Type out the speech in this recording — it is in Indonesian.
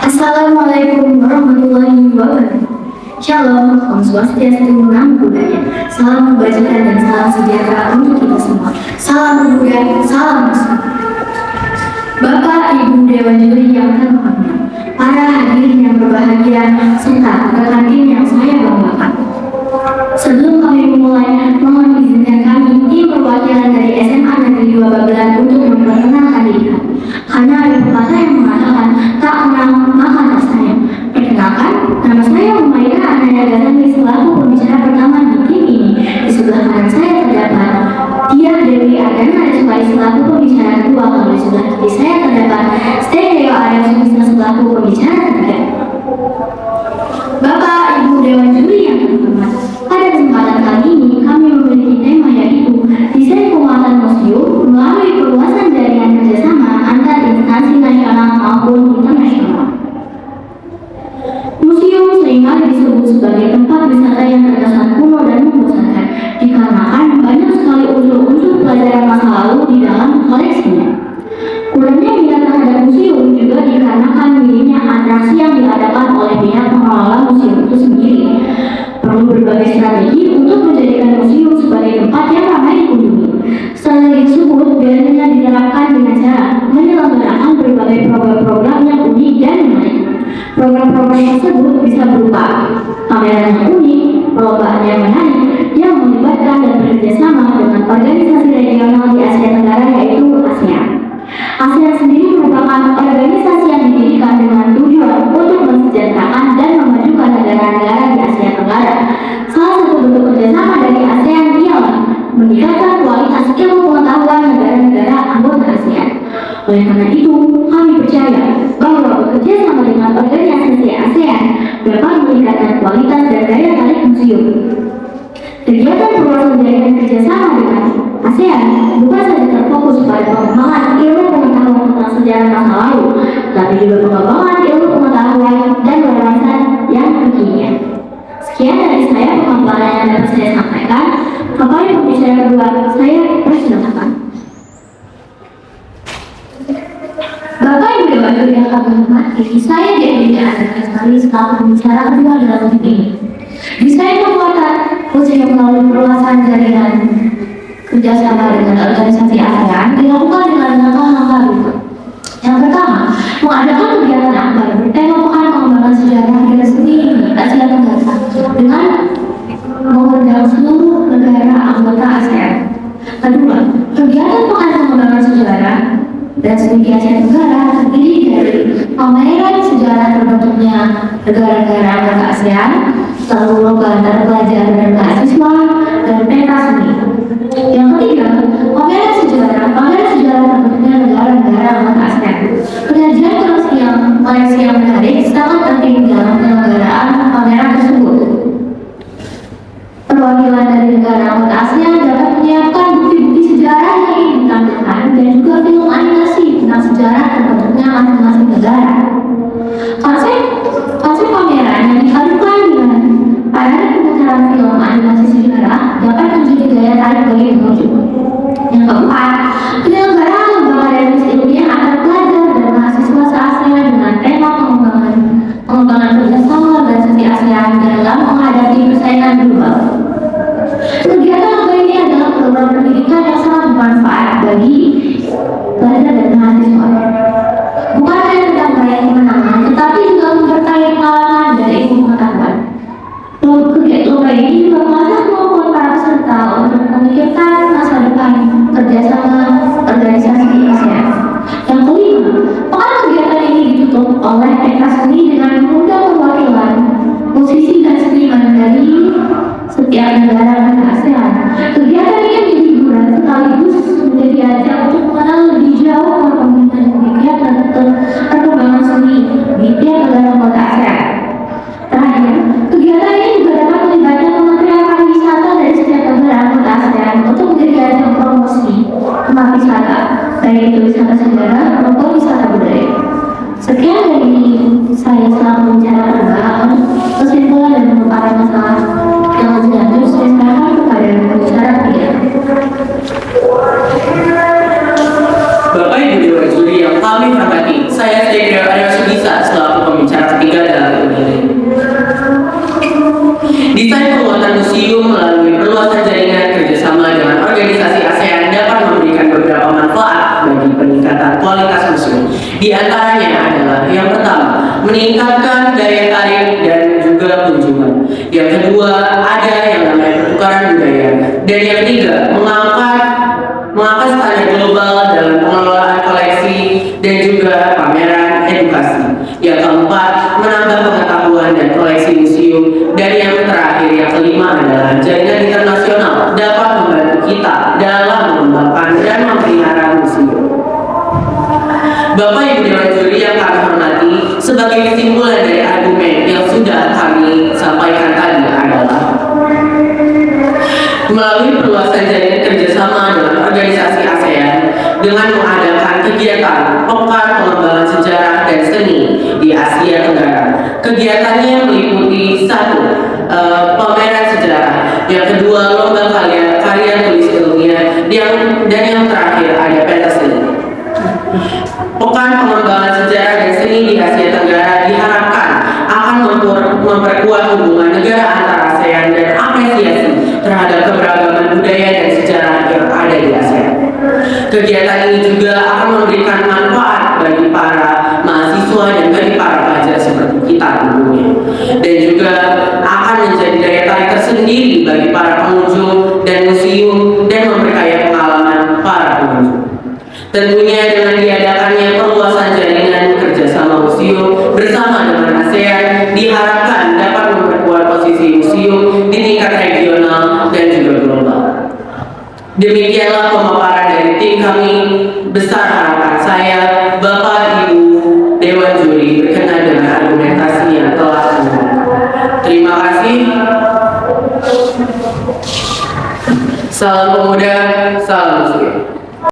Assalamualaikum warahmatullahi wabarakatuh. Shalom, Om Swastiastu, Namo Buddhaya. Salam kebajikan dan salam sejahtera untuk kita semua. Salam Buddha, salam Islam. Bapak, Ibu, Dewan Juri yang terhormat, para hadirin yang berbahagia, serta rekan tim yang saya banggakan. Sebelum kami memulai, mohon izinkan kami tim perwakilan dari SMA Negeri 2 Babelan untuk memperkenalkan diri. Karena ada pepatah yang mengatakan tak kenal maka tak sayang. Perkenalkan, nama saya Umaira Ananda Gazali selaku pembicara pertama di tim ini. Di sebelah kanan saya terdapat Tia Dewi Ardana Rizwai selaku pembicara kedua. Kalau di sebelah kiri saya terdapat Steneo Arya Sumisna selaku pembicara ketiga. Bapak, Ibu, Dewan Juri yang terhormat, pada kesempatan kali ini kami memiliki tema yaitu desain penguatan museum melalui perluasan jaringan kerjasama antar instansi nasional maupun internasional. Museum seringkali disebut sebagai tempat wisata yang terkesan kuno dan membosankan dikarenakan banyak sekali unsur-unsur pelajaran masa lalu di dalam koleksinya. Kurangnya minat terhadap museum juga dikarenakan minimnya atraksi yang diadakan oleh pihak pengelola museum itu sendiri. Perlu berbagai strategi untuk menjadikan museum sebagai tempat yang ramai dikunjungi. Strategi tersebut biasanya diterapkan dengan cara menyelenggarakan berbagai program-program yang unik dan menarik. Program-program tersebut bisa berupa pameran yang unik, perlombaan yang menarik, yang melibatkan dan bekerjasama dengan organisasi regional di Asia Tenggara yaitu ASEAN. ASEAN sendiri merupakan organisasi yang didirikan dengan tujuan untuk mensejahterakan dan memajukan negara-negara di Asia Tenggara. Salah satu bentuk kerjasama dari ASEAN ialah meningkatkan kualitas ilmu pengetahuan negara-negara anggota ASEAN. Oleh karena itu, kami percaya bahwa bekerja sama dengan organisasi ASEAN dapat meningkatkan kualitas dan daya tarik museum. Kegiatan perluasan jaringan kerjasama dengan ASEAN bukan saja terfokus pada pengembangan ilmu pengetahuan tentang sejarah masa lalu, tapi juga pengembangan ilmu pengetahuan dan wawasan yang kekinian. Sekian dari saya pemaparan yang dapat saya sampaikan. Kepada pembicara kedua, saya persilakan. Bapak Ibu Dewan Juri yang kami hormati, saya Dewi Ardana Rizwai selaku pembicara kedua dalam tim ini. Desain penguatan museum melalui perluasan jaringan kerjasama dengan organisasi ASEAN dilakukan dengan langkah-langkah berikut. Yang pertama, mengadakan kegiatan akbar bertema pekan pengembangan sejarah dan seni Asia Tenggara dengan mengundang seluruh negara anggota ASEAN. Kedua, kegiatan pekan pengembangan sejarah dan seni Asia Tenggara terdiri dari pameran sejarah terbentuknya negara-negara anggota ASEAN, lalu lomba antar pelajar dan mahasiswa, dan peta seni. Yang ketiga, pameran sejarah terbentuknya negara-negara anggota ASEAN. Penyajian koleksi yang menarik sangat penting dalam penyelenggaraan pameran tersebut. Perwakilan dari negara anggota ASEAN dapat menyiapkan bukti-bukti sejarah yang ingin ditampilkan dan juga film animasi tentang sejarah terbentuknya masing-masing negara. Konsep pameran yang dipadukan dengan parade pemutaran film animasi sejarah dapat menjadi daya tarik bagi pengunjung. Yang keempat, penyelenggaraan lembaga dan misi ilmiah antar pelajar dan mahasiswa se-ASEAN dengan tema pengembangan kerjasama organisasi ASEAN dalam menghadapi persaingan global. Kegiatan lomba ini adalah program pendidikan yang sangat bermanfaat bagi pelajar dan mahasiswa. Bukan hanya tentang meraih kemenangan, tetapi juga menyertai pengalaman dan ilmu pengetahuan. Lomba ini juga mengasah kemampuan para peserta untuk memikirkan masa depan kerjasama organisasi ASEAN. Yang kelima, pekan kegiatan ini ditutup oleh pesta seni dengan mengundang perwakilan musisi dan seniman dari setiap negara anggota ASEAN. Kegiatan ini menjadi hiburan sekaligus menjadi ajang untuk mengenal lebih jauh perkembangan pemikiran dan perkembangan seni di tiap negara anggota ASEAN. Terakhir, kegiatan ini juga dapat melibatkan Kementerian Pariwisata dari setiap negara anggota ASEAN untuk menjadi ajang promosi tempat wisata, baik itu wisata sejarah maupun wisata budaya. Sekian dari saya selaku pembicara pertama. Kesimpulan dan pemaparan masalah yang lebih lanjut saya serahkan kepada pembicara ketiga. Bapak Ibu Dewan Juri yang kami hormati, saya Steneo Arya Sumisna selaku pembicara meningkatkan daya tarik dan juga kunjungan. Yang kedua, ada yang namanya pertukaran budaya. Dan yang ketiga, mengangkat standar global dalam pengelolaan koleksi dan juga pameran edukasi. Yang keempat, menambah pengetahuan dan koleksi museum. Dan yang terakhir, yang kelima adalah jaringan internasional dapat membantu kita dalam mengembangkan dan memelihara museum. Bapak Ibu Dewan Juri yang kami hormati, sebagai kesimpulan dari argumen yang sudah kami sampaikan tadi adalah melalui perluasan jaringan kerjasama dengan organisasi ASEAN dengan mengadakan kegiatan pekan pengembangan sejarah dan seni di Asia Tenggara. Kegiatannya meliputi satu, pameran sejarah, yang kedua lomba karya tulis ilmiah, dan yang terakhir ada pentas seni. Pekan pengembangan sejarah dan seni di Asia Tenggara diharapkan akan memperkuat hubungan negara antara ASEAN dan apresiasi terhadap keberagaman budaya dan sejarah yang ada di ASEAN. Kegiatan ini juga akan memberikan manfaat bagi para mahasiswa dan bagi para pelajar seperti kita tentunya, dan juga akan menjadi daya tarik tersendiri bagi para pengunjung dan museum dan memperkaya pengalaman para pengunjung. Tentunya dengan diadakannya perluasan jaringan kerjasama museum bersama dengan ASEAN diharapkan dapat memperkuat posisi museum di tingkat regional dan juga global. Demikianlah pemaparan dari tim kami. Besar harapan saya, Bapak Ibu Dewan Juri berkenan dengan argumentasi yang telah dilakukan. Terima kasih. Salam pemuda, salam museum.